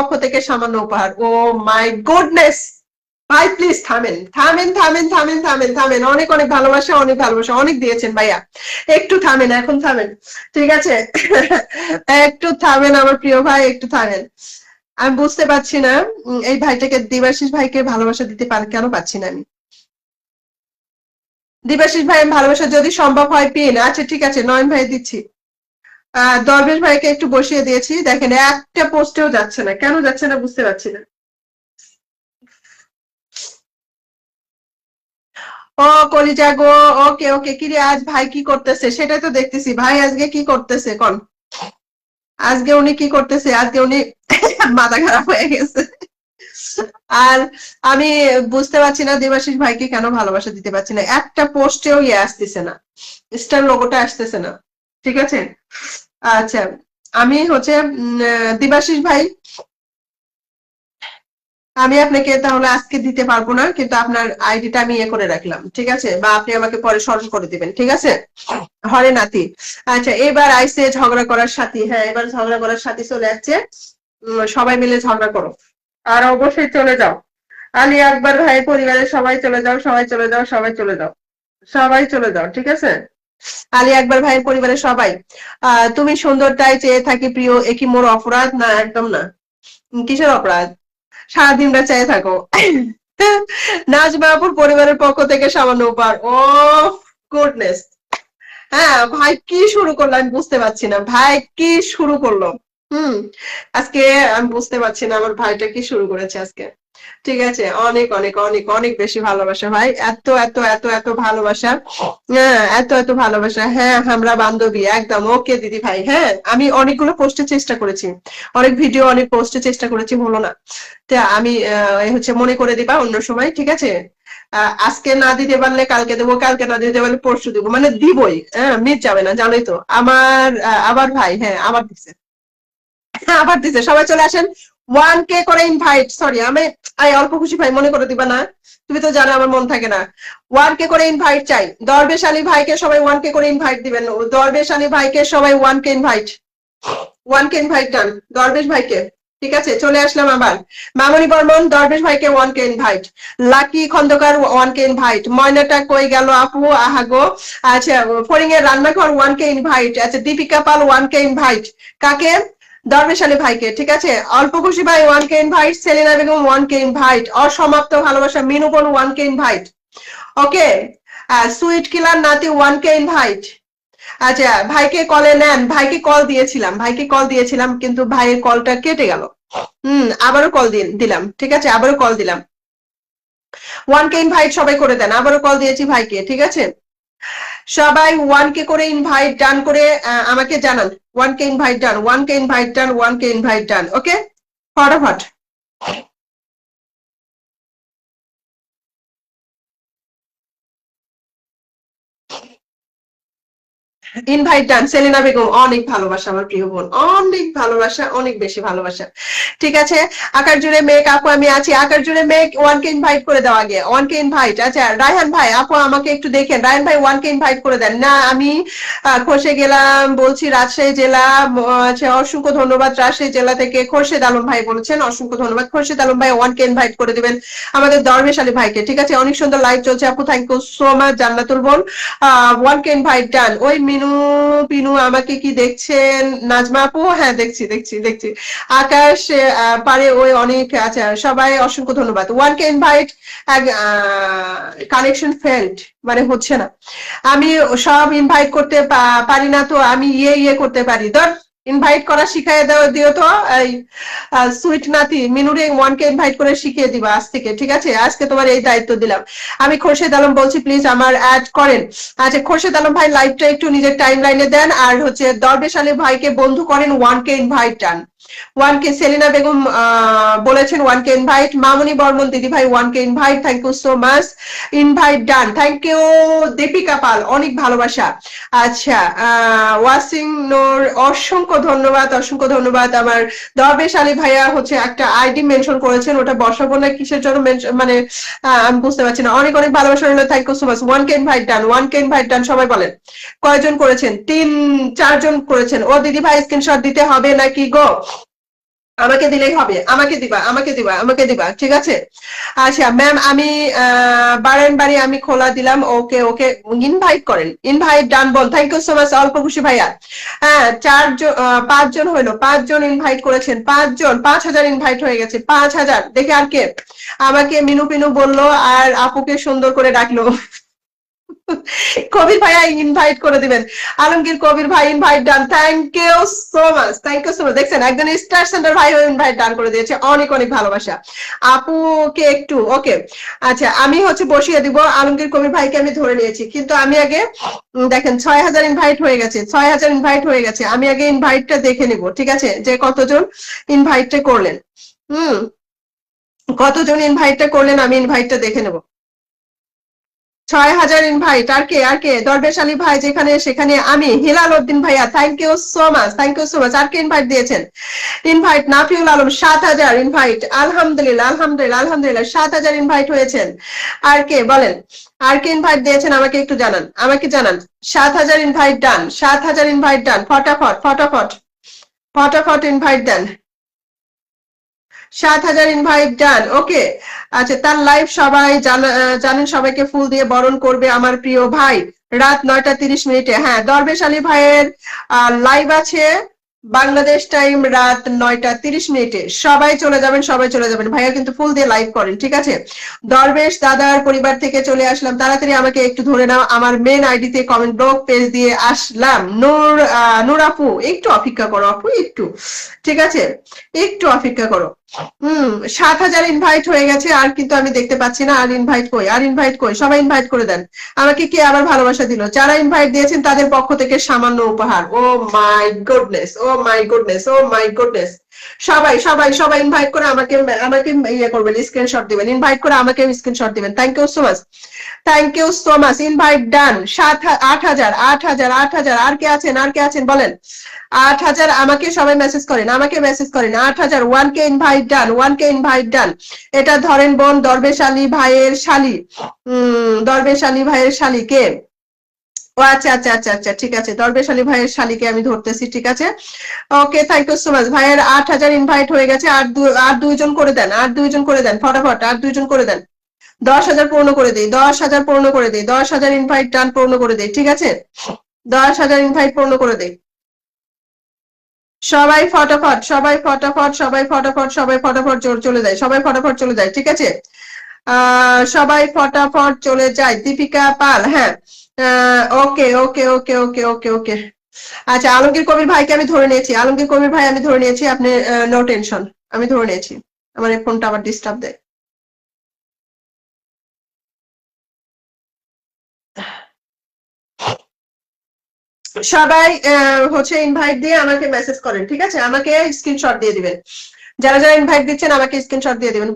পক্ষ থেকে সামান্য উপহার। ও মাই গুডনেস, ভাই প্লিজ থামেন থামেন থামেন থামেন থামেন থামেন, অনেক অনেক ভালোবাসা, অনেক ভালোবাসা, অনেক দিয়েছেন ভাইয়া, একটু থামেন, এখন থামেন, ঠিক আছে? একটু থামেন আমার প্রিয় ভাই, একটু থামেন। আমি বুঝতে পারছি না এই ভাইটাকে, দেবাশিস ভাইকে ভালোবাসা দিতে কেন পাচ্ছি না আমি। দেবাশিস ভাই ভালোবাসা যদি সম্ভব হয় পিন, আচ্ছা ঠিক আছে, নয়ন ভাই দিচ্ছি। দরবেশ ভাইকে একটু বসিয়ে দিয়েছি, দেখেন একটা পোস্টেও যাচ্ছে না, কেন যাচ্ছে না বুঝতে পারছি না। ও কলিজা গো, ওকে ওকে, কিরে আজ ভাই কি করতেছে সেটাই তো দেখতেছি, ভাই আজকে কি করতেছে কোন, আজকে উনি কি করতেছে, আজকে উনি মাথা খারাপ হয়ে গেছে। আর আমি বুঝতে পারছি না দেবাশিস ভাইকে কেন ভালোবাসা দিতে পারছি না, একটা পোস্টেও ইয়ে আসতেছে না, স্টার লোগোটা আসতেছে না, ঠিক আছে? আচ্ছা, আমি হচ্ছে দেবাশিস ভাই, আমি আপনাকে তাহলে আজকে দিতে পারবো না, কিন্তু আপনার আইডিটা আমি ইয়ে করে রাখলাম, ঠিক আছে? বা আপনি আমাকে পরে স্মরণ করে দিবেন, ঠিক আছে? হরে নাতি। আচ্ছা, এবার আইসে ঝগড়া করার সাথী, হ্যাঁ এবার ঝগড়া করার সাথী চলে যাচ্ছে, সবাই মিলে ঝগড়া করো, আর অবশ্যই চলে যাও আলী আকবর ভাই পরিবারের সবাই চলে যাও, সবাই চলে যাও, সবাই চলে যাও, সবাই চলে যাও, ঠিক আছে? আলী আকবর ভাইয়ের পরিবারের সবাই। তুমি সুন্দরটাই চেয়ে থাকি প্রিয়, একই মোর অপরাধ না, একদম না। কিসের অপরাধ? সারাদিনটা চেয়ে থাকো। নাজমা আপুর পরিবারের পক্ষ থেকে সামান্য উপহার। ও গুডনেস, হ্যাঁ ভাই কি শুরু করলো আমি বুঝতে পারছি না, ভাই কি শুরু করলো। হুম, আজকে আমি বুঝতে পারছি না আমার ভাইটা কি শুরু করেছে আজকে, ঠিক আছে? অনেক অনেক অনেক অনেক বেশি ভালোবাসা ভাই, এত এত এত এত ভালোবাসা, হ্যাঁ এত এত ভালোবাসা, হ্যাঁ আমরা বান্ধবী, একদম ওকে দিদি ভাই। হ্যাঁ আমি অনেকগুলো পোস্টের চেষ্টা করেছি, অনেক ভিডিও অনেক পোস্টের চেষ্টা করেছি, হলো না। তা আমি হচ্ছে মনে করে দিবা অন্য সময়, ঠিক আছে? আজকে না দিতে পারলে কালকে দেবো, কালকে না দিতে পারলে পরশু দেবো, মানে দিবই, হ্যাঁ মিস যাবে না, জানোই তো আমার আবার ভাই, হ্যাঁ আবার দিচ্ছে, আবার দিছে, সবাই চলে আসেন। 1K করে ইনভাইট, সরি আমি অল্প খুশি ভাই মনে করে দিবা না, তুমি তো জানো আমার মন থাকে না। 1K করে ইনভাইট চাই, দরবেশ আলী ভাইকে সবাই 1K করে ইনভাইট দিবেন, দরবেশ আলী ভাইকে সবাই 1K ইনভাইট, 1K ইনভাইট ডান দরবেশ ভাইকে, ঠিক আছে? চলে আসলাম আবার। মামনি বর্মন দরবেশ ভাইকে 1K invite, Lucky Khandakar 1K invite, ময়নাটা কই গেল আপু আহাগো, আচ্ছা ফরিং এর রান্নাঘর 1K ইনভাইট, আচ্ছা দীপিকা পাল 1K ইনভাইট, কাকে? দরবেশ আলী ভাইকে, ঠিক আছে? অল্প খুশি ভাই 1K invite, Selina Begum 1K invite, অসমাপ্ত ভালোবাসা মিনু বোন 1K ইনভাইট, ওকে? সুইট কিলার নাতি 1K ইনভাইট। আচ্ছা ভাইকে কলে নেন, ভাইকে কল দিয়েছিলাম, ভাইকে কল দিয়েছিলাম কিন্তু ভাইয়ের কলটা কেটে গেল। আবারও কল দিলাম, ঠিক আছে? আবারও কল দিলাম। 1K ইনভাইট সবাই করে দেন, আবারও কল দিয়েছি ভাইকে, ঠিক আছে? সবাই 1K করে ইনভাইট ডান করে আমাকে জানান। 1K invite done, 1K invite done, 1K invite ডান, ওকে? ফটাফট। ইনভাইট ডান, সেলিনা বেগম অনেক ভালোবাসা আমার প্রিয় বোন, অনেক ভালোবাসা, অনেক বেশি ভালোবাসা, ঠিক আছে? আকার জুড়ে মেঘ আপু আমি আছি, আকার জুড়ে মেঘ 1K ইনভাইট করে দাও আগে, 1K ইনভাইট। আচ্ছা রায়হান ভাই আপু আমাকে একটু দেখেন, রায়হান ভাই 1K ইনভাইট করে দেন না, আমি খসে গেলাম বলছি রাজশাহী জেলা, আচ্ছা অসংখ্য ধন্যবাদ, রাজশাহী জেলা থেকে খোরশেদ আলম ভাই বলেছেন, অসংখ্য ধন্যবাদ খোরশেদ আলম ভাই, 1K ইনভাইট করে দিবেন আমাদের দরবেশ আলী ভাইকে, ঠিক আছে? অনেক সুন্দর লাইভ চলছে আপু, থ্যাংক ইউ সো মাচ জান্নাতুল বোন, 1K ইনভাইট ডান। ওই মিনু পিনু আমাকে কি দেখছেন? নাজমা আপু হ্যাঁ দেখছি দেখছি দেখছি, আকাশ পারে ওই অনেক, আচ্ছা সবাই অসংখ্য ধন্যবাদ, 1K ইনভাইট। কানেকশন ফেল্ড মানে হচ্ছে না, আমি সব ইনভাইট করতে পারি না, তো আমি ইয়ে করতে পারি, ধর ইনভাইট করা শিখাই দিও তো এই সুইট নাতি মিনুরে 1K ইনভাইট করে শিখিয়ে দিবা আজ থেকে, ঠিক আছে? আজকে তোমার এই দায়িত্ব দিলাম। আমি খোরশেদ আলম বলছি, প্লিজ আমার অ্যাড করেন। আচ্ছা খোরশেদ আলম ভাই লাইভটা একটু নিজের টাইম লাইনে দেন, আর হচ্ছে দরবেশ আলী ভাইকে বন্ধু করেন, 1K invite done, 1K। Selina Begum বলেছেন 1K ইনভাইট, মামনি বর্মন দিদি ভাই 1K invite, thank you so much, invite done, thank you. Dipika Pal অনেক ভালোবাসা। আচ্ছা ওয়াসিং নোর অসংখ্য ধন্যবাদ, অসংখ্য ধন্যবাদ। আমার দরবেশ আলী ভাইয়া হচ্ছে একটা আইডি মেনশন করেছেন, ওটা বসাবো না কিসের জন্য মানে আমি বুঝতে পারছি না, অনেক অনেক ভালোবাসা রইল, thank you so much. 1K invite done, 1K invite done, সবাই বলেন কয়জন করেছেন? 3-4 জন করেছেন। ও দিদি ভাই স্ক্রিনশট দিতে হবে নাকি গো? আমাকে দিলেই হবে, আমাকে দিবা, আমাকে দিবা, আমাকে দিবা, ঠিক আছে। আচ্ছা ম্যাম, আমি বাড়ি আমি খোলা দিলাম। ওকে ওকে, ইনভাইট করেন, ইনভাইট ডান বল। থ্যাংক ইউ সো মাচ অল্প খুশি ভাইয়া। হ্যাঁ, 5 জন হইলো, 5 জন ইনভাইট করেছেন, 5 জন, 5,000 ইনভাইট হয়ে গেছে, 5,000। দেখে আর কে আমাকে মিনু পিনু বললো আর আপুকে সুন্দর করে ডাকলো। কবির ভাইয়া ইনভাইট করে দিবেন। আলমগীর কবির ভাই invite done. Thank you so much, thank you so much. দেখছেন একজন স্টার সেন্টার ভাই ইনভাইট ডান করে দিয়েছে, অনেক অনেক ভালোবাসা আপুকে একটু। ওকে, আচ্ছা আমি হচ্ছে বসিয়ে দিব। আলমগীর কবির ভাইকে আমি ধরে নিয়েছি, কিন্তু আমি আগে দেখেন 6,000 ইনভাইট হয়ে গেছে, 6,000 ইনভাইট হয়ে গেছে। আমি আগে ইনভাইটটা দেখে নিব, ঠিক আছে, যে কতজন ইনভাইটটা করলেন। হুম, কতজন ইনভাইটটা করলেন আমি ইনভাইটটা দেখে নেব। 6,000 ইনভাইট। আর কে, আর কে? দরবেশ আলী ভাই যেখানে সেখানে আমি। হিলাল উদ্দিন ভাইয়া thank you so much, thank you so much. আর কে ইনভাইট দিয়েছেন? Invite Nafiul Alam 7,000 invite. আলহামদুলিল্লাহ আলহামদুলিল্লাহ আলহামদুলিল্লাহ, 7,000 ইনভাইট হয়েছেন। আর কে বলেন, আর কে ইনভাইট দিয়েছেন আমাকে একটু জানান, আমাকে জানান। 7,000 ইনভাইট ডান, 7,000 ইনভাইট ডান। ফটাফট ফটাফট ফটাফট ইনভাইট দেন। 7,000 ইনভাইট ডান। ওকে, আচ্ছা তার লাইভ সবাই জানেন, সবাইকে ফুল দিয়ে বরণ করবে আমার প্রিয় ভাই রাত 9:30 হ্যাঁ, দরবেশ আলী ভাইয়ের লাইভ আছে বাংলাদেশ টাইম রাত 9:30। সবাই চলে যাবেন, সবাই চলে যাবেন। ভাইয়া কিন্তু ফুল দিয়ে লাইভ করেন, ঠিক আছে। দরবেশ দাদার পরিবার থেকে চলে আসলাম, তাড়াতাড়ি আমাকে একটু ধরে নাও। আমার মেন আইডিতে কমেন্ট ব্লক পেজ দিয়ে আসলাম। নূর আপু একটু অপেক্ষা করো আপু, একটু, ঠিক আছে, একটু অপেক্ষা করো। 7,000 ইনভাইট হয়ে গেছে, আর কিন্তু আমি দেখতে পাচ্ছি না। আর ইনভাইট কই, আর ইনভাইট কই? সবাই ইনভাইট করে দেন। আমাকে কে আবার ভালোবাসা দিল? যারা ইনভাইট দিয়েছেন তাদের পক্ষ থেকে সামান্য উপহার। Oh my goodness, oh my goodness, oh my goodness. সবাই সবাই সবাই ইনভাইট করে আমাকে আমাকে ইয়ে করবেন, স্ক্রিনশট দিবেন, ইনভাইট করে আমাকে স্ক্রিনশট দিবেন। Thank you so much, thank you so much. Invite done. 8,000 8,000 8,000। আর কে আছেন, আর কে আছেন বলেন। 8,000 আমাকে সবাই মেসেজ করেন, আমাকে মেসেজ করেন। 8,000, 1K invite done, 1K invite ডান। এটা ধরেন বোন দরবেশ আলী ভাইয়ের শালি। দরবেশ আলী ভাইয়ের শালি কে? ও আচ্ছা আচ্ছা আচ্ছা আচ্ছা, ঠিক আছে, দরবেশ আলী ভাইয়ের শালিকে আমি ধরতেছি, ঠিক আছে। ওকে, থ্যাংক ইউ সো মাচ। ভাইয়ের 8,000 ইনভাইট হয়ে গেছে। আর দুইজন করে দেন, আর দুইজন করে দেন ফটাফট, আর দুইজন করে দেন। 10,000 পূর্ণ করে দিই, 10,000 পূর্ণ করে দিই, 10,000 ইনভাইট ডান পূর্ণ করে দিই, ঠিক আছে। 10,000 ইনভাইট পূর্ণ করে দিই। সবাই ফটাফট, সবাই ফটাফট, সবাই ফটাফট, সবাই ফটাফট চলে যায়, সবাই ফটাফট চলে যায়, ঠিক আছে। সবাই ফটাফট চলে যায়। দীপিকা পাল, হ্যাঁ, ওকে ওকে ওকে ওকে ওকে ওকে। আচ্ছা, আলমগীর কবির ভাইকে আমি ধরে নিয়েছি, আলমগীর কবির ভাই আমি ধরে নিয়েছি, আপনি নো টেনশন, আমি ধরে নিয়েছি। আমার এই ফোনটা আবার ডিস্টার্ব দেয়। সবাই হচ্ছে ইনভাইট দিয়ে আমাকে মেসেজ করেন, ঠিক আছে, আমাকে স্ক্রিনশট দিয়ে দিবেন। যারা যারা ইনভাইট দিচ্ছেন আমাকে স্ক্রিনশট দিয়ে দিবেন।